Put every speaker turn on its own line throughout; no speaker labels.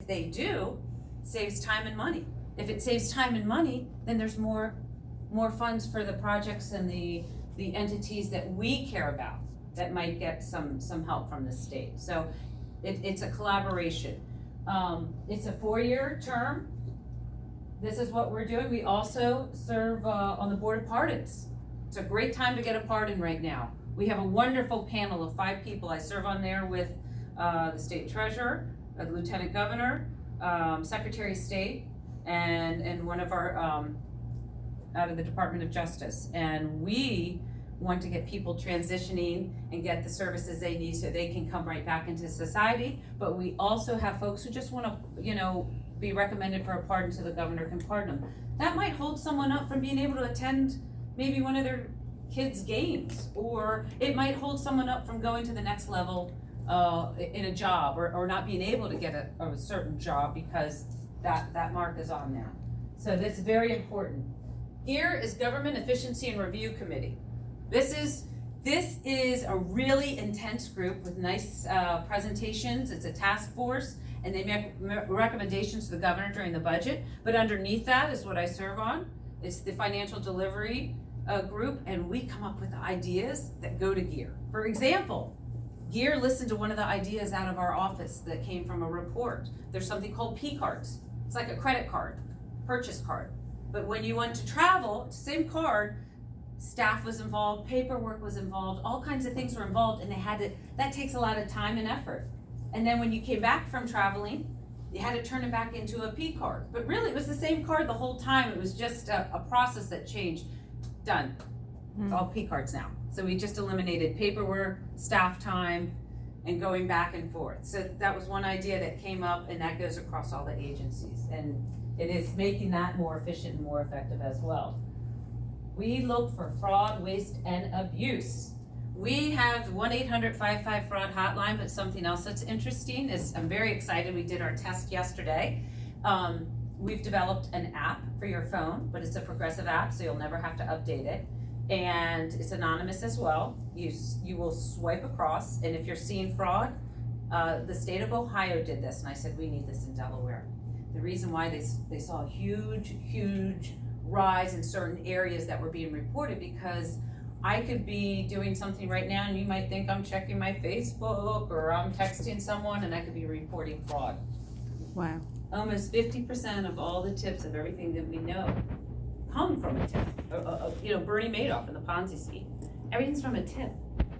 they do, saves time and money. If it saves time and money, then there's more funds for the projects and the entities that we care about that might get some help from the state. So it's a collaboration. It's a 4-year term. This is what we're doing. We also serve on the Board of Pardons. It's a great time to get a pardon right now. We have a wonderful panel of 5 people. I serve on there with the State Treasurer, the Lieutenant Governor, Secretary of State, and one of our out of the Department of Justice. And we want to get people transitioning and get the services they need so they can come right back into society. But we also have folks who just want to, be recommended for a pardon so the governor can pardon them. That might hold someone up from being able to attend maybe one of their kids' games, or it might hold someone up from going to the next level in a job, or not being able to get a certain job because that mark is on there. So that's very important. Here is Government Efficiency and Review Committee. This is a really intense group with nice presentations. It's a task force, and they make recommendations to the governor during the budget. But underneath that is what I serve on. It's the financial delivery group, and we come up with ideas that go to GEAR. For example, GEAR listened to one of the ideas out of our office that came from a report. There's something called P cards. It's like a credit card, purchase card. But when you went to travel, it's the same card, staff was involved, paperwork was involved, all kinds of things were involved, and that takes a lot of time and effort. And then when you came back from traveling, you had to turn it back into a P card. But really, it was the same card the whole time. It was just a process that changed. Done. It's all P cards now. So we just eliminated paperwork, staff time, and going back and forth. So that was one idea that came up, and that goes across all the agencies. And it is making that more efficient and more effective as well. We look for fraud, waste, and abuse. We have 1-800-55-FRAUD hotline, but something else that's interesting is I'm very excited. We did our test yesterday. We've developed an app for your phone, but it's a progressive app, so you'll never have to update it. And it's anonymous as well. You will swipe across, and if you're seeing fraud, the state of Ohio did this, and I said, we need this in Delaware. The reason why they saw a huge rise in certain areas that were being reported, because I could be doing something right now and you might think I'm checking my Facebook or I'm texting someone, and I could be reporting fraud.
Wow.
Almost 50% of all the tips of everything that we know come from a tip. Bernie Madoff and the Ponzi scheme. Everything's from a tip.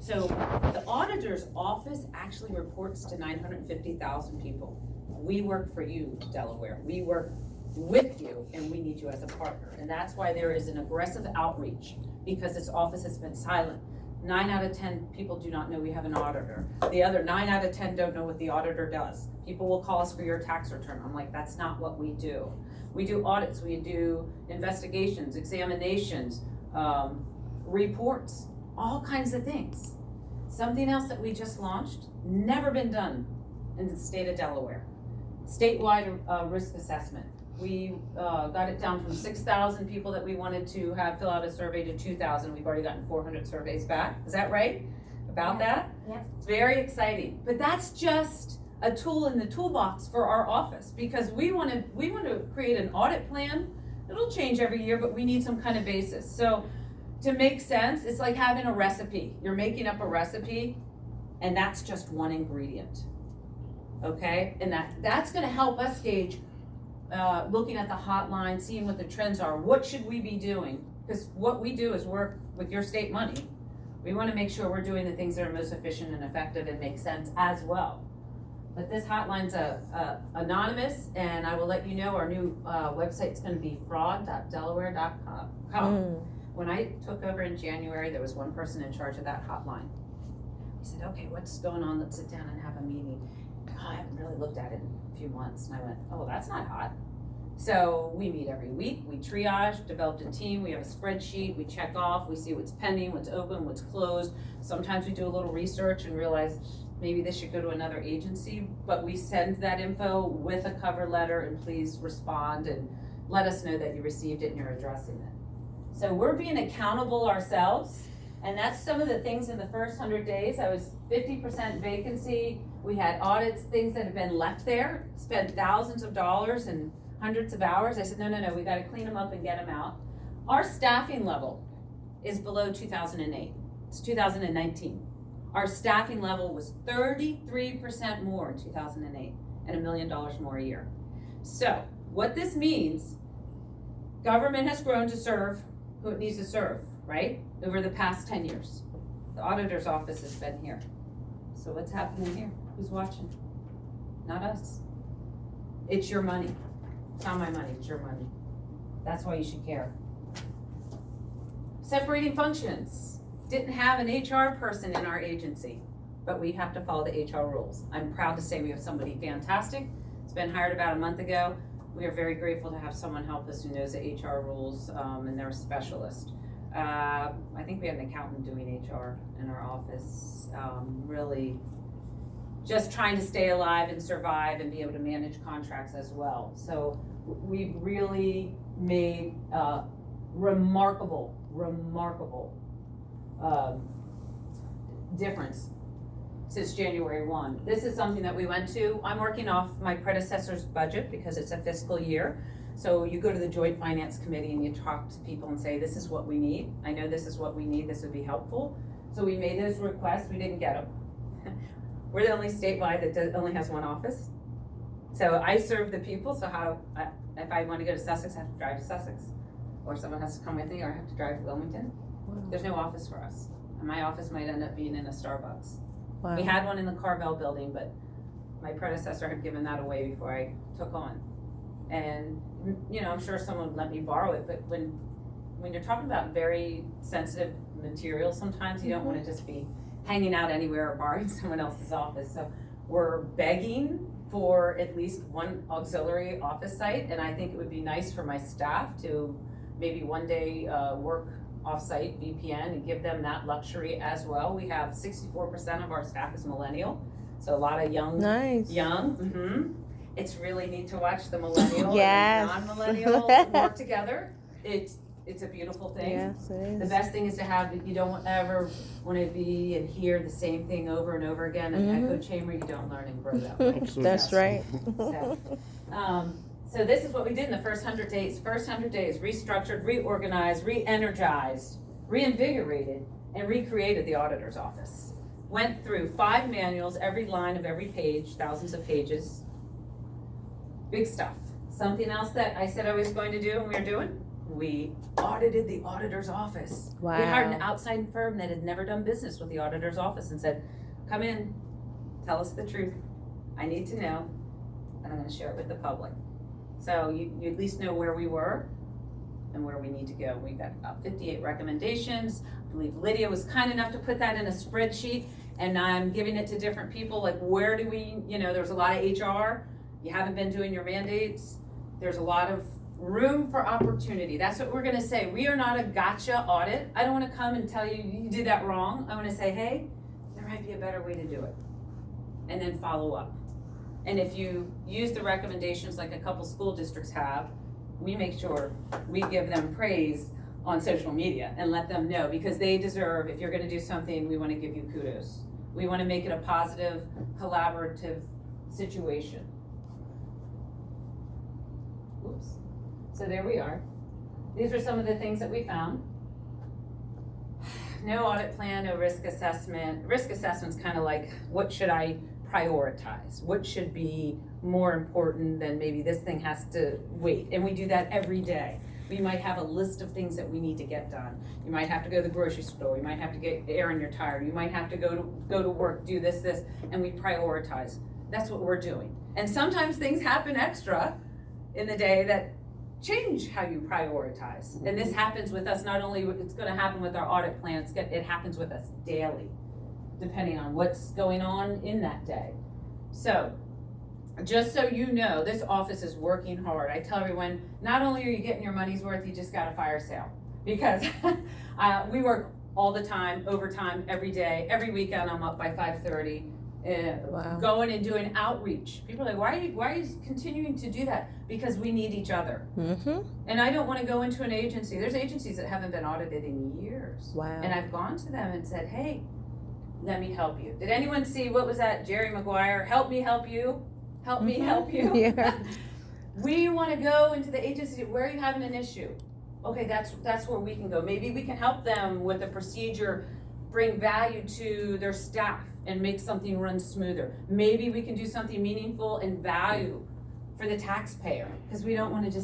So the auditor's office actually reports to 950,000 people. We work for you, Delaware. We work with you, and we need you as a partner. And that's why there is an aggressive outreach, because this office has been silent. 9 out of 10 people do not know we have an auditor. The other 9 out of 10 don't know what the auditor does. People will call us for your tax return. I'm like, that's not what we do. We do audits, we do investigations, examinations, reports, all kinds of things. Something else that we just launched, never been done in the state of Delaware. Statewide risk assessment. We got it down from 6,000 people that we wanted to have fill out a survey to 2,000. We've already gotten 400 surveys back. Is that right? About that?
Yes.
It's very exciting. But that's just a tool in the toolbox for our office, because we want to create an audit plan. It'll change every year, but we need some kind of basis. So to make sense, it's like having a recipe. You're making up a recipe, and that's just one ingredient. Okay? And that's going to help us gauge looking at the hotline, seeing what the trends are. What should we be doing? Because what we do is work with your state money. We want to make sure we're doing the things that are most efficient and effective and make sense as well. But this hotline's anonymous, and I will let you know our new website's going to be fraud.delaware.com. When I took over in January, there was one person in charge of that hotline. He said, okay, what's going on? Let's sit down and have a meeting. I haven't really looked at it in a few months. And I went, oh, that's not hot. So we meet every week. We triage, developed a team. We have a spreadsheet. We check off. We see what's pending, what's open, what's closed. Sometimes we do a little research and realize maybe this should go to another agency. But we send that info with a cover letter, and please respond and let us know that you received it and you're addressing it. So we're being accountable ourselves. And that's some of the things in the first 100 days. I was 50% vacancy. We had audits, things that had been left there, spent thousands of dollars and hundreds of hours. I said, no, we gotta clean them up and get them out. Our staffing level is below 2008. It's 2019. Our staffing level was 33% more in 2008 and $1 million more a year. So what this means, government has grown to serve who it needs to serve, right? Over the past 10 years. The auditor's office has been here. So what's happening here? Who's watching? Not us. It's your money. It's not my money, it's your money. That's why you should care. Separating functions. Didn't have an HR person in our agency, but we have to follow the HR rules. I'm proud to say we have somebody fantastic. It's been hired about a month ago. We are very grateful to have someone help us who knows the HR rules, and they're a specialist. I think we had an accountant doing HR in our office, really just trying to stay alive and survive and be able to manage contracts as well. So we've really made remarkable difference since January 1. This is something that we went to. I'm working off my predecessor's budget because it's a fiscal year. So you go to the Joint Finance Committee and you talk to people and say, this is what we need. I know this is what we need. This would be helpful. So we made those requests. We didn't get them. We're the only statewide that only has one office. So I serve the people. So if I want to go to Sussex, I have to drive to Sussex. Or someone has to come with me, or I have to drive to Wilmington. Wow. There's no office for us. And my office might end up being in a Starbucks. Wow. We had one in the Carvel building, but my predecessor had given that away before I took on. And, you know, I'm sure someone would let me borrow it, but when you're talking about very sensitive material, sometimes you don't want to just be hanging out anywhere or borrowing someone else's office. So we're begging for at least one auxiliary office site, and I think it would be nice for my staff to maybe one day work off-site VPN and give them that luxury as well. We have 64% of our staff is millennial, so a lot of young. Nice. It's really neat to watch the millennial and the non-millennial work together. It's a beautiful thing. Yes, it is. The best thing is to have, you don't ever want to be and hear the same thing over and over again. An echo chamber, you don't learn and grow that way.
That's right.
So this is what we did in the first 100 days. Restructured, reorganized, re-energized, reinvigorated, and recreated the auditor's office. Went through 5 manuals, every line of every page, thousands of pages. Big stuff. Something else that I said I was going to do and we are doing, we audited the auditor's office. Wow. We hired an outside firm that had never done business with the auditor's office and said, come in, tell us the truth. I need to know, and I'm going to share it with the public. So you at least know where we were and where we need to go. We've got about 58 recommendations. I believe Lydia was kind enough to put that in a spreadsheet, and I'm giving it to different people, like where do we, there's a lot of HR. You haven't been doing your mandates. There's a lot of room for opportunity. That's what we're gonna say. We are not a gotcha audit. I don't wanna come and tell you, you did that wrong. I wanna say, hey, there might be a better way to do it. And then follow up. And if you use the recommendations like a couple school districts have, we make sure we give them praise on social media and let them know, because they deserve, if you're gonna do something, we wanna give you kudos. We wanna make it a positive, collaborative situation. Oops. So there we are. These are some of the things that we found. No audit plan, no risk assessment. Risk assessment's kind of like, what should I prioritize? What should be more important than maybe this thing has to wait? And we do that every day. We might have a list of things that we need to get done. You might have to go to the grocery store. You might have to get air in your tire. You might have to go to work, do this, and we prioritize. That's what we're doing. And sometimes things happen extra in the day that change how you prioritize. And this happens with us, not only it's going to happen with our audit plan, it happens with us daily, depending on what's going on in that day. So, just so you know, this office is working hard. I tell everyone, not only are you getting your money's worth, you just got a fire sale. Because we work all the time, overtime, every day, every weekend I'm up by 5:30.
Wow.
going and doing outreach. People are like, why are you continuing to do that? Because we need each other.
Mm-hmm.
And I don't want to go into an agency. There's agencies that haven't been audited in years.
Wow.
And I've gone to them and said, hey, let me help you. Did anyone see, what was that, Jerry Maguire? Help me help you. Help me help you.
Yeah.
We want to go into the agency where are you having an issue. Okay, that's where we can go. Maybe we can help them with a procedure, bring value to their staff and make something run smoother. Maybe we can do something meaningful and value for the taxpayer, because we don't want to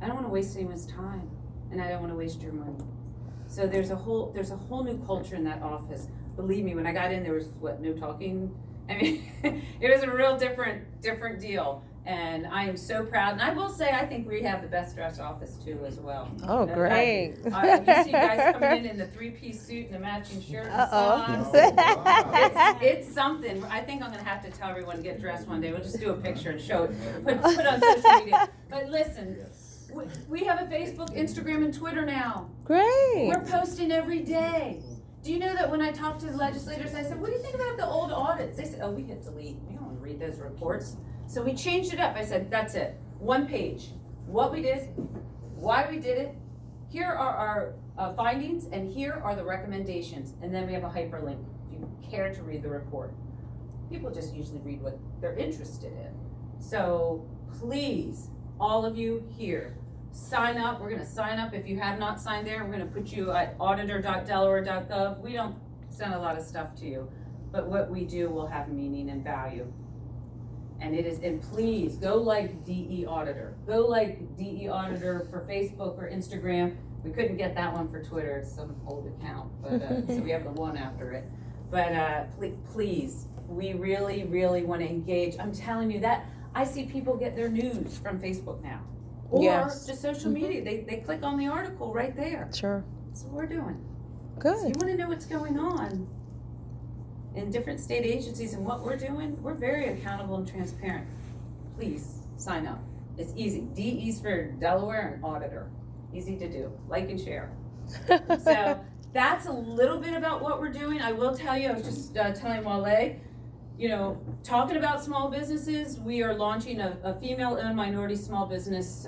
I don't want to waste anyone's time, and I don't want to waste your money. So there's a whole new culture in that office. Believe me, when I got in, there was no talking. I mean, it was a real different deal. And I am so proud. And I will say, I think we have the best dressed office too, as well.
Oh, great!
You see guys coming in the 3-piece suit and a matching shirt and socks. It's something. I think I'm gonna have to tell everyone to get dressed one day. We'll just do a picture and show it, put on social media. But listen, we have a Facebook, Instagram, and Twitter now.
Great.
We're posting every day. Do you know that when I talked to the legislators, I said, what do you think about the old audits? They said, oh, we hit delete. We don't want to read those reports. So we changed it up. I said, that's it. 1 page. What we did, why we did it. Here are our findings, and here are the recommendations. And then we have a hyperlink if you care to read the report. People just usually read what they're interested in. So please, all of you here, sign up. We're going to sign up. If you have not signed there, we're going to put you at auditor.delaware.gov. We don't send a lot of stuff to you, but what we do will have meaning and value. And please go like DE Auditor. Go like DE Auditor for Facebook or Instagram. We couldn't get that one for Twitter. It's some old account, but so we have the one after it. But please, we really, really want to engage. I'm telling you that I see people get their news from Facebook now. Or
Yes.
just social media. They click on the article right there.
Sure.
That's what we're doing.
Good.
So you want to know what's going on in different state agencies and what we're doing? We're very accountable and transparent. Please sign up. It's easy. DE's for Delaware and Auditor. Easy to do. Like and share. So that's a little bit about what we're doing. I will tell you, I was just telling Wale, talking about small businesses, we are launching a female-owned minority small business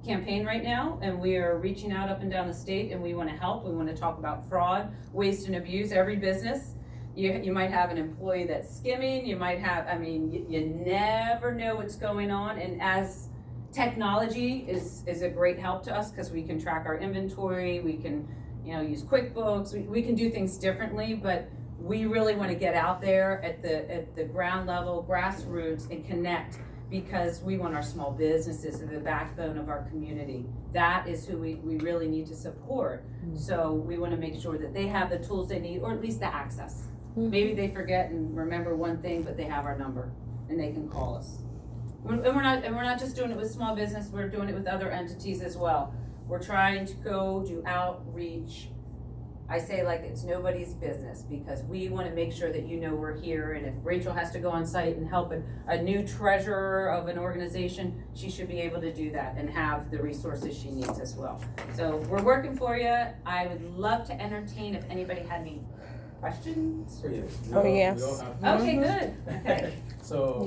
campaign right now, and we are reaching out up and down the state, and we want to help. We want to talk about fraud, waste, and abuse. Every business, you might have an employee that's skimming. You might have, you never know what's going on, and as technology is a great help to us because we can track our inventory, we can use QuickBooks, we can do things differently, but we really want to get out there at the ground level, grassroots, and connect, because we want our small businesses to be the backbone of our community. That is who we really need to support. Mm-hmm. So we want to make sure that they have the tools they need, or at least the access. Mm-hmm. Maybe they forget and remember one thing, but they have our number and they can call us. And we're not just doing it with small business, we're doing it with other entities as well. We're trying to go do outreach. I say like it's nobody's business, because we want to make sure that we're here, and if Rachel has to go on site and help a new treasurer of an organization, she should be able to do that and have the resources she needs as well. So we're working for you. I would love to entertain if anybody had any questions.
Oh, yes.
Okay, good. Okay.
So